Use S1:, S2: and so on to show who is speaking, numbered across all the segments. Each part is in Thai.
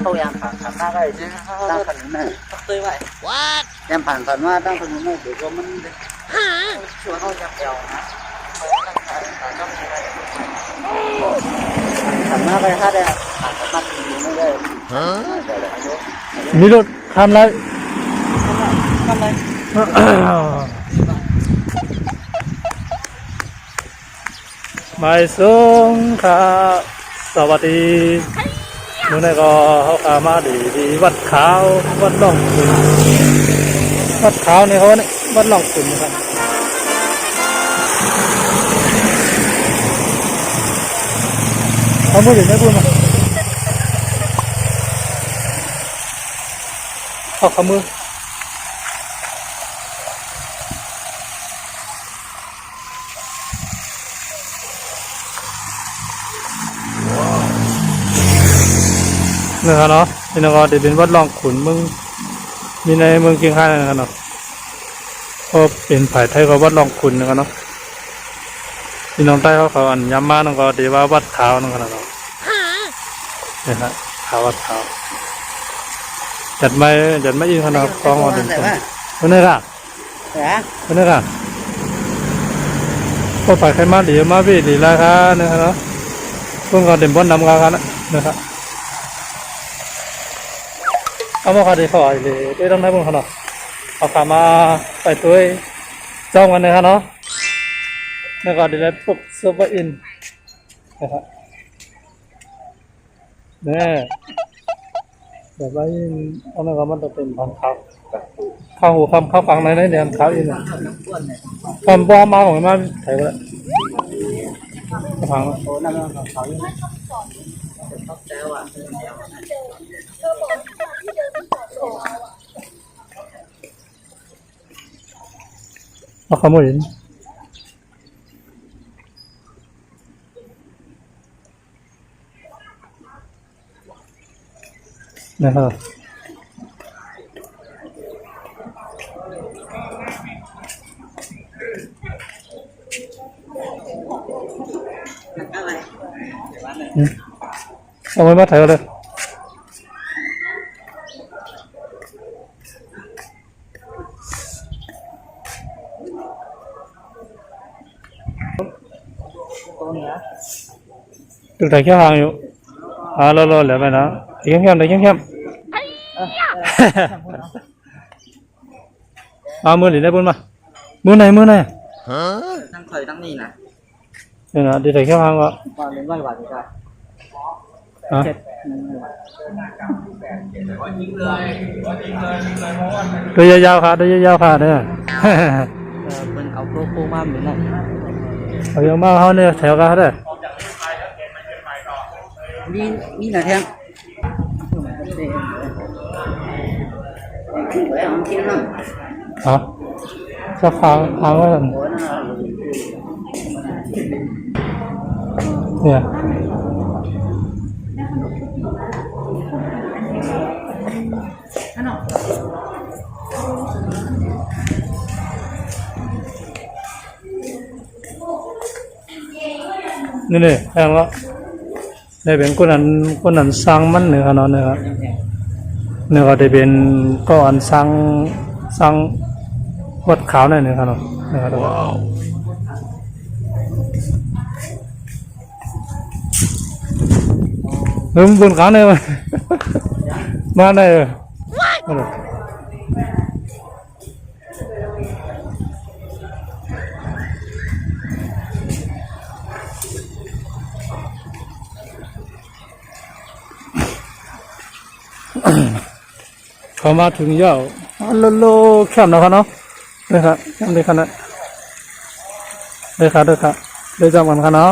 S1: เขายังขันหน้าได้ตั้งขนุนเนี่ยตื้อไว้ยังผ่านผ่านว่าตั้งขนุนเนี่ยเดี๋ยวมันช่วยเขาจับเอวนะขันหน้าไปถ้าได้ผ่านขันไม่ได้
S2: มีรถทำไรไม่สูงครับสวัสดีเมื่อไหร่ก็เขาขามาดีวัดขาววัดล่องขุนวัดขาวเนี่ยเขาเนี่ยวัดล่องขุนนะครับเขาพูดถึงได้พูดมาเอาขมือเนี่ยครับเนาะนี่นะครับเดี๋ยวเป็นวัดล่องขุนมึงมีในเมืองเชียงรายนะครับเนาะก็เป็นฝ่ายไทยกับวัดล่องขุนนะครับเนาะพี่น้องใต้เขาอันย้ำมาน้องก็เดี๋ยวว่าวัดขาวนะครับเนาะเนี่ยฮะขาววัดขาวจัดไม่อินขนาดกองอ่อนเป็นคนคนนี้ค่ะคนนี้ค่ะก็ฝ่ายใครมาดีมาพี่ดีราคานะครับเนาะเพิ่งก็เด่นบนนำราคานะครับเอามาขายดีขายเลยด้วยต้องได้บุญขนาดเอาขามาไปตัวจ้องกันนะครับเนาะแล้วก็เดี๋ยวปุ๊บซูเปอร์อินนะครับเนี่ยเดี๋ยวไปเอาเนื้อมันจะเป็นพันข้าวข้าวหูคำข้าวฟังในเดือนข้าวอินคำป้อมาของมันไทยไปแล้วฟังเอาขโมยนะครับเอาไว้มาถ่ายเลยตึกแต่แค่ห่างอยู่รอเหลือไปนะเข้มเอามือหลีได้บุญมามือไหน
S1: ตั้งถอยตั้งนี่นะ
S2: เนี่ยนะดีแต่แค่ห่างวะ
S1: ตอนเล่นไหวหวานจ้ะ
S2: ตัวยาวๆค่ะเนี่ย
S1: เป็นเอาโค้งมาเหมือนนั่น
S2: เอาอย่างมากเขาเนี่ยแถวกันเขาได้
S1: นี่นะแท้ง
S2: อ๋อจะค้างไว้ก่อนเนี่ยนี่แพงแล้วได้เป็นคนนั้นสร้างมันเนี่ยครับเนาะเนี่ยครับเนี่ยก็ได้เป็นก็อันสร้างวัดขาวเนี่ยครับเนาะนะครับบนขาวเนี่ยมาได้เขามาถึงยาวโลแคบนะครับเนาะเลยครับแคบเลยครับนะเลยครับเลยจังหวัดครับเนาะ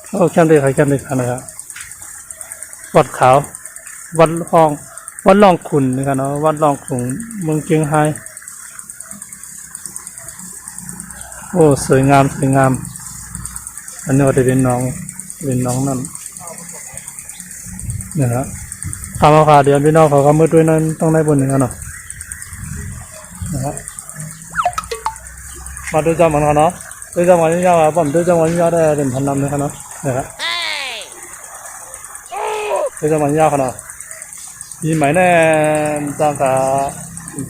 S2: โอ้แคบเลยครับนะครับวัดขาววัดล่องขุนนะครับเนาะวัดล่องขุนเมืองเชียงรายโอ้สวยงามอันนี้ก็จะเป็นน้องนั่นนะครับทำเอาขาเดียวพี่น้องเขาก็มืดด้วยนั้นต้องได้บนหนึ่งกันเนาะนะครับมาดูจอมันกันเนาะดูจอมันยาวๆผมดูจอมันยาวได้เป็นพันลำเลยครับเนาะนะครับดูจอมันยาวกันเนาะ ปีใหม่แน่ตั้งกะ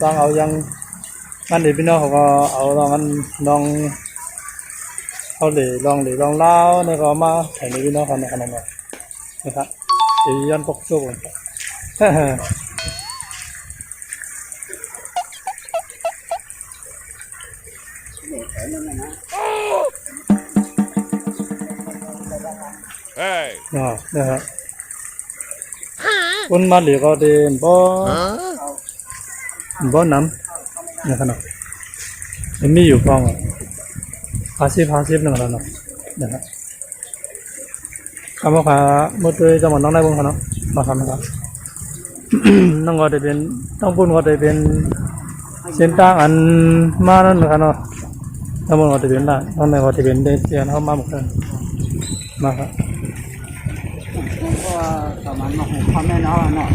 S2: ตั้งเอายังงั้นเดี๋ยวพี่น้องเขาก็เอาลองกันลองเขาเหล่ลองเล่าเนี่ยก็มาแข่งในพี่น้องเขาในขนาดนั้นนะครับอียันปกโซ่กัน อ๋อนะครับคนมาเหลียก็เดินบ่น้ำนะครับมันมีอยู่ฟองพาสิบนะครับนะครับคำว่าพาเมื่อตัวจะหมดน้องได้บ้างครับมาทำนะครับ น้องก็จะเป็นต้องพูดก็จะเป็นเส้นทางอันมานั่นนะครับเนาะทั้งหมดก็จะเป็นได้ทั้งในก็จะเป็นเดินเข้ามาหมดเลยมาครับ
S1: ก็ประมาณหกพันแน่นอนเนาะ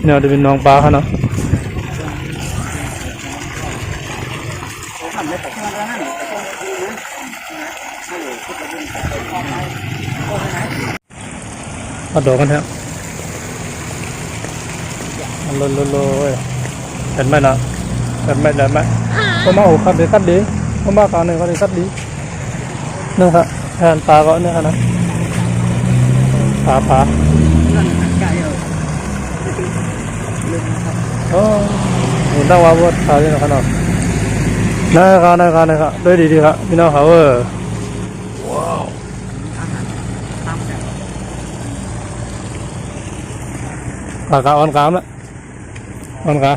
S2: เนี่ยจะเป็นน้องปลาครับเนาะ
S1: ทำได้แต่ช่วงนั้นแต่ช่วงนี้นะไม่เลยคิดว่าเป็นความหมายโอ้ยนะ
S2: มาดูกันเถอะโลเห็นไหมนะเห็นไหมก็มาหูคัดดีก็มาการหนึ่งก็ดีคัดดีนึกครับแทนปลาก็เนี่ยนะปลา
S1: นั่นใกล้เลย
S2: โอ้เห็นตั้งว่าวัดปลาเนี่ยนะครับนะครับด้วยดีครับพี่น้องเขาว้าวปลากาอ่อนกามแล้วอ่อนกา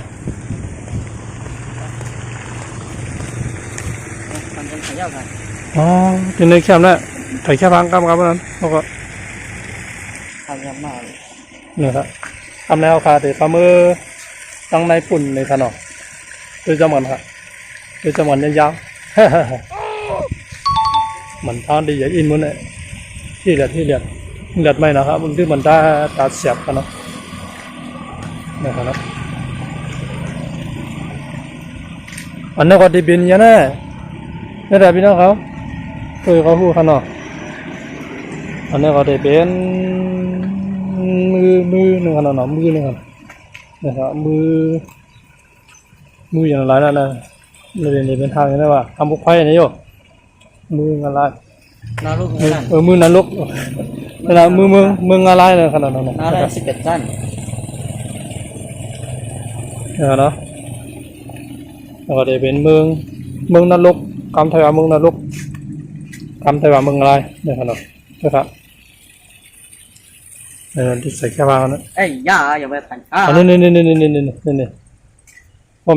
S1: มันเป็นขยะกัน
S2: อ๋อกินในแคมป์แล้วใส่แค่พังกำนั้นเขาก็
S1: ทำยำมาก
S2: เนี่ยครับทำแนวคาเตะฝ่ามือตั้งในปุ่นในขนมโดยจำมันครับโดยจำมันยาวๆมันทานดีอย่างอินมันเลยที่เลือดไม่นะครับมันที่มันตาเสียบกันเนาะนะครับอันนี้ก็ดีบินยังไงนี่แต่พี่น้องเขาเขาพูดขนาดอันนี้ก็ได้เป็นมือหนึ่งขนาดมือหนึ่งนะครับมืออย่างไรนั่นนะนี่เป็นทางนี่ว่าทำบุกไฟนี่โยมืออะไร
S1: นาลูก
S2: มือนั่นลูกนี่นะมืออะไรเนี่ยขนาดนั้น
S1: นาได้11สั้น
S2: เนี่ยเนาะแล้วก็ได้เป็นเมืองนรกคำไทยว่าเมืองนรกคำไทยว่าเมืองอะไรเนี่ยครับนะครับที่ใส่แค่วางนะ
S1: เอ้ยย่าอย่าไปพัน
S2: อันนี้ผ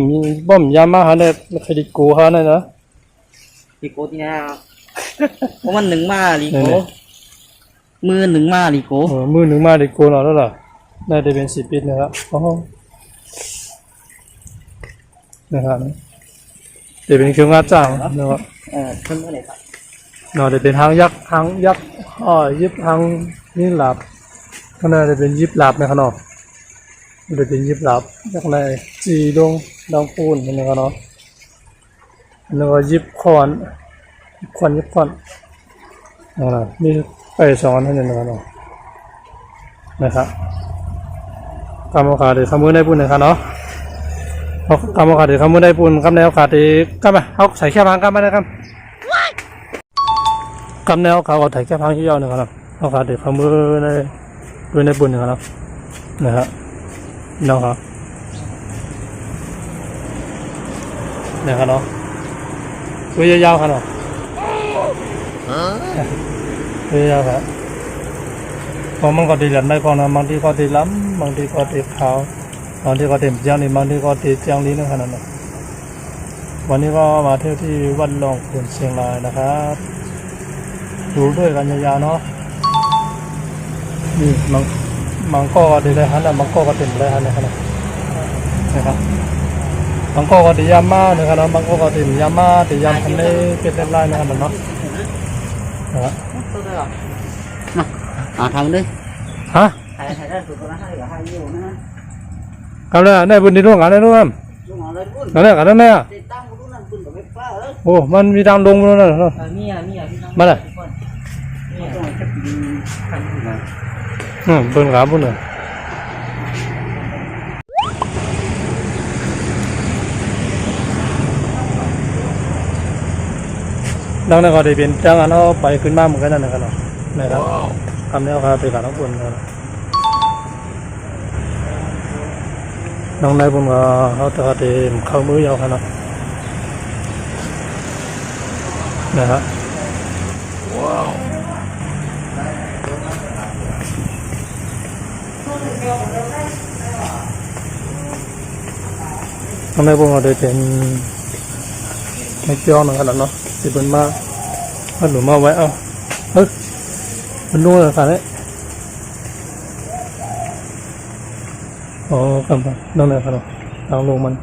S2: มยามาฮะเนี่ยคดีกูฮะเนี่ยนะ
S1: ลีโก้ที่นี่เพราะมันหนึ่งมาลีโก้มือหนึ่งมาลีโก้
S2: มือหนึ่งมาดีกูหน่อยแล้วล่ะน่าจะเป็น10 ปีนะครับอ๋อนะครับเดี๋ยวเป็นเครื่องงาจ้างนะครับ
S1: ขึ้นเมื่อไหร่ครับ
S2: เนาะเดี๋ยวเป็นหางยักษ์ยิบหางนี่หลับข้างในจะเป็นยิบหลับนะครับเนาะเดี๋ยวเป็นยิบหลับข้างในจีดงดังปูนนะครับเนาะแล้วก็ยิบควันนี่ไป2 อันเท่านั้นนะครับเนาะนะครับกรรมขาเดี๋ยวทำมือได้ปูนนะครับเนาะเขากรรมขาเดี๋ยวทำมือได้ปูนกำแนวขาเดี๋ยวกำมาเขาใส่แค่พังกำมาได้ครับกำแนวเขาก็ถ่ายแค่พังที่ยาวนะครับเขาขาเดี๋ยวทำมือได้ด้วยในปูนนะครับนะครับน้องครับนะครับเนาะตัวยาวๆครับเนาะตัวยาวครับพอมันก็ตีหลังได้ก่อนนะบางทีก็ตีล้ำบางทีก็ตีขาวบางทีก็ตีเจียงนี่บางทีก็ตีเจียงนี้นะครับเนาะวันนี้ก็มาเที่ยวที่วัดหลวงขุนเชียงรายนะครับดูด้วยกันยาวๆเนาะนี่มังก็ดีเลยฮะนะมังก็เต็มเลยฮะนะครับมังก็ดียามานะครับมังก็ดียามาดียามคันนี้เป็นเต็มลายนะครับเนาะนะครับ
S1: ทำด้วย
S2: ฮะ
S1: ถ่ายได้สุดนะให้กับให้อยู่นะ
S2: ครับเลยได้บุญดีร่วงกันได้ร่วม
S1: ลูกหอเลยปุ้น
S2: นั่นแหละกันนั่นแหละ
S1: ติดตั้งบุญนั่นปุ้นกับไม่ป้าเลย
S2: โอ้มันมีทางลงแล้วนะ
S1: มีพี่น้อง
S2: มาเลย
S1: นี่ต้องจะปีนขันอยู่นะ
S2: เบิ่งขาบุญเลย ดังนั้นก็ได้เป็นจังอันเอาไปขึ้นมาเหมือนกันนั่นนะครับเนาะนะครับคำนี้เอาไปการทั้งบนครับน้องนายผมก็เขาจะเตะเข้ามือยาวขนาดนะครับน้องนายผมก็ได้เป็นไม่เกี่ยวนะครับเนาะที่เป็นมาหลุมมาไว้เอามันนู่นเลยครับเนี่ยอ๋อครับนั่นแหละครับทางลงมัน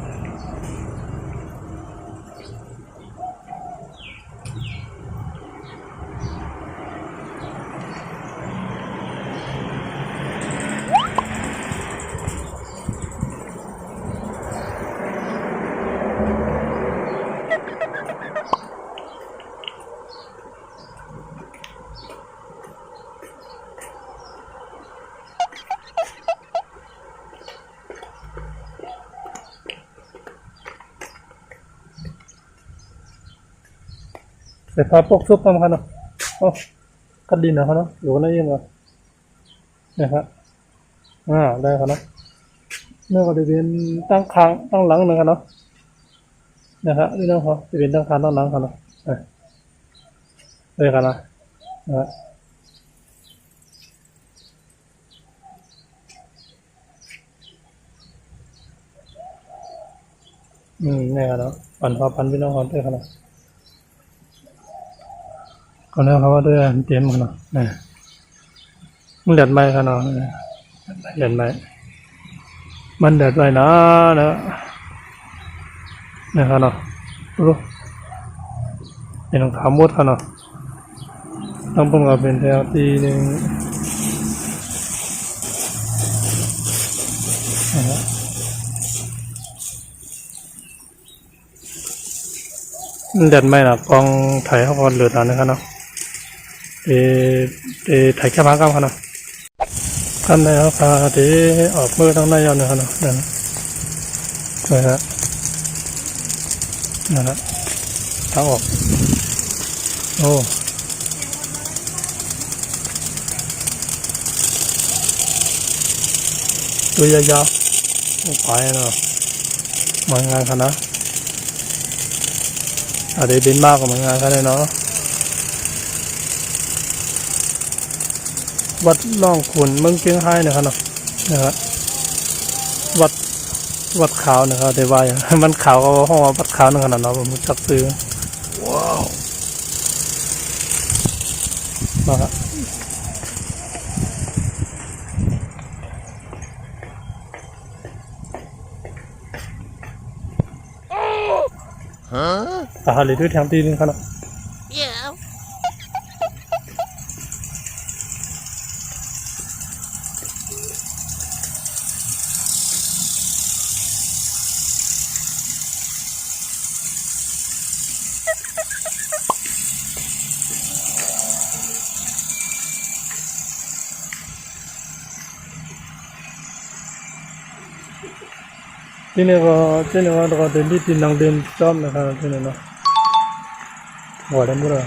S2: เสร็จพอปกซุปทำกันเนาะโอ้กัดดินนะครับเนาะอยู่นั่นเองเหรอนะครับได้ครับเนาะเนื้อก็จะเป็นตั้งค้างตั้งหลังหนึ่งครับเนาะนะครับนี่น้องเขาจะเป็นตั้งค้างตั้งหลังครับเนาะเลยครับนะนี่ครับเนาะพันพี่น้องเขาด้วยครับเนาะก็แล้วเขาว่าด้วยเตรียมกันเนาะมันเดือดไหมครับเนาะเดือดไหมมันเดือดไหมนะครับเนาะรู้เป็นรองเท้ามุดครับเนาะต้องผมก็เป็นแถวตีหนึ่งมันเดือดไหมนะกองไถเขาก็เลือดนะครับเนาะไถแค่พังกันครับเนาะกันในเขาพาที่ออกมือทั้งในยอนนะครับเนาะนะครับทางออกโอ้ตัวยาวๆไปเนาะมางานกันนะเดี๋ยวบินมากกว่ามางานกันเลยเนาะวัดล่องขุนเมืองเชียงไฮ้นะครับเนาะวัดขาวนะครับแต่ว่าอย่างมันขาวก็ห้องวัดขาวนั่นขนาดเนาะผมจักซื้อว้าวมาครับหาเลยด้วยแถมตีนึงครับเนาะที่นี่ก็เดินที่ดินนังเดินจอมนะครับที่นี่เนาะหัวดำบุระ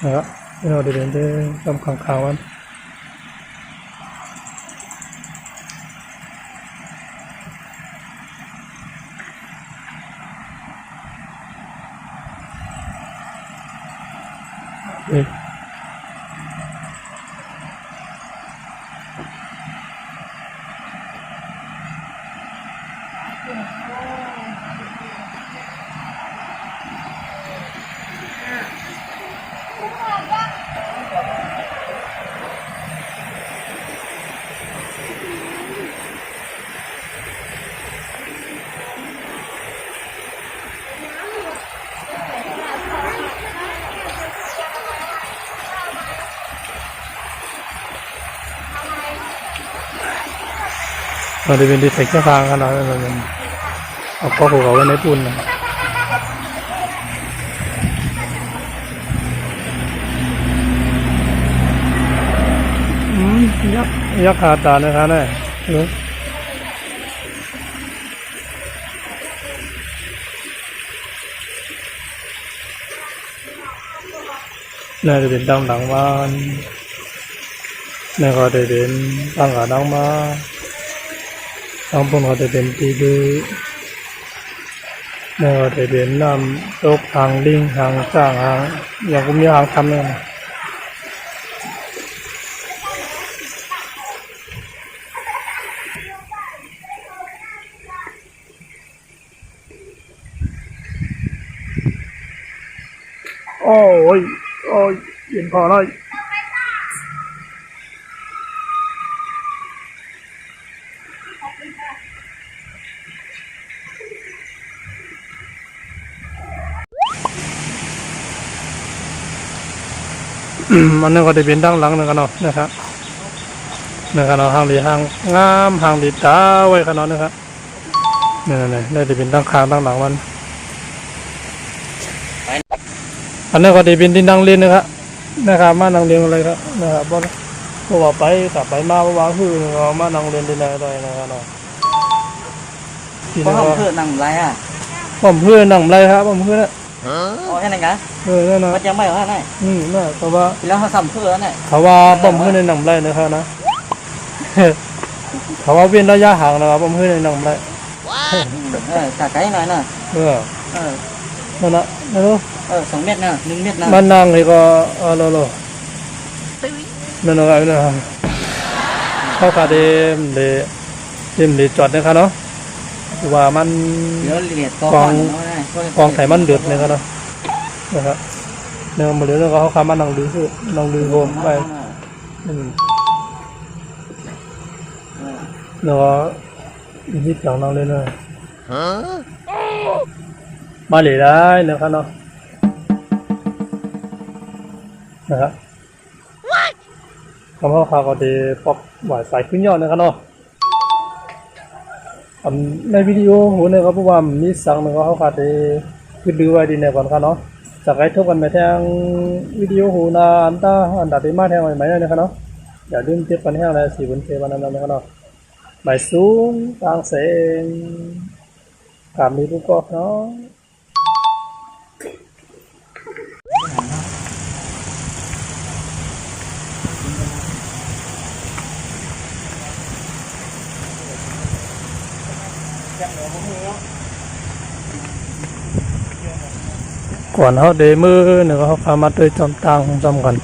S2: นะครับที่เราเดินที่จอมขังขาววันเราจะเป็นดีเทคชั่นทางกันนะเราเป็นเอาข้อหัวไว้ในปุ่นนะยักษ์ขาตานะครับเนี่ย น่าจะเป็นดังหลังบ้านนี่ก็จะเป็นดังกับดังมาดังบนก็จะเป็นตีดูนี่ก็จะเป็นน้ำตกหางลิงหางจ้างหางอย่างกูมีหางทำเนี่ยโอ้ยโอ้ยเย็นพอเลยมันนึกว่าจะเป็นดังหลังนึงกันเนาะนะครับนะครับเนาะหางดีหางงามหางดีตาไว้ขนาดนะครับนี่ได้จะเป็นดังคางดังหลังมันอันนี้ก็จะเป็นดินดังเรียนนะครับมาดังเรียนอะไรครับนะครับเพราะว่าไปกลับไปมาว่างคือมาดังเรียนดินอะไรนะครับเนาะ
S1: เพราะเขาเพื่อนนั่งไรอ่ะ
S2: ผมเพื่อนนั่งไรครับผมเพื่อน
S1: อ๋อแค่นั้นกัน
S2: นั่นนะ
S1: มันยังไม่เหรอไง
S2: น่ะเพราะว่า
S1: แล้วเขาซ้ำเพื่อนเนี่ย
S2: เขาว่าผมเพื่อนในนั่งไรนะครับนะเขาว่าเว้นระยะห่างนะครับผมเพื่อนในนั่งไร
S1: จากไกลหน่อยน่ะ
S2: นั่นนะนั่นลูก
S1: 2 เมตรน่ะ1 เมตรน่ะ
S2: มันนั่งเลยก็โลนั่นอะไรนะเข้าคาเดมเลยจอดนะครับเนาะว่ามันกองไถมันเดือดนะครับเนาะนะครับเนี่ยมาเดี๋ยวเขาคามันนั่งดูคือนั่งดูโฮมไปเนาะที่จังนั่งเลยนะมาเลยได้นะครับเนาะนะครับคำว่าเขาก็จะปรับหวายสายขึ้นยอดนะครับเนาะในวิดีโอหูเนี่ยครับเพราะว่ามีสั่งนะครับเขาขาดจะขึ้นดูไว้ดีเนี่ยก่อนครับเนาะจากไอ้ทุกกันไปทางวิดีโอหูนาอันดับที่มาแทงใหม่ๆนะครับเนาะอย่าลืมเก็บกันแห้งเลย4 วันเทวันนั้นนะครับเนาะใบสูงกลางเสงกามีผู้กอบเนาะก่อนเขาเดมือเนี่ยเขาพามาด้วยจอมตังจอมกัน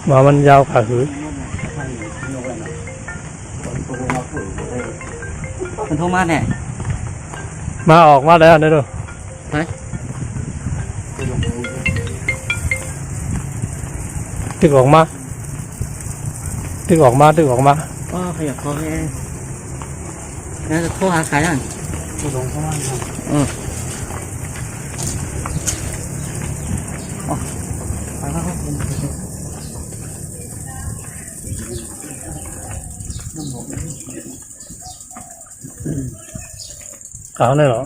S2: ว่ามันยาวขาหือ
S1: มันโทรมาเนี่ย
S2: มาออกมาแล้วได้ดูตึกออกมา
S1: อ๋อขยับคอแม่งั้นจะโทรหาใครนั่น
S2: ขาวเลยเหรอ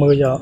S2: มือยอ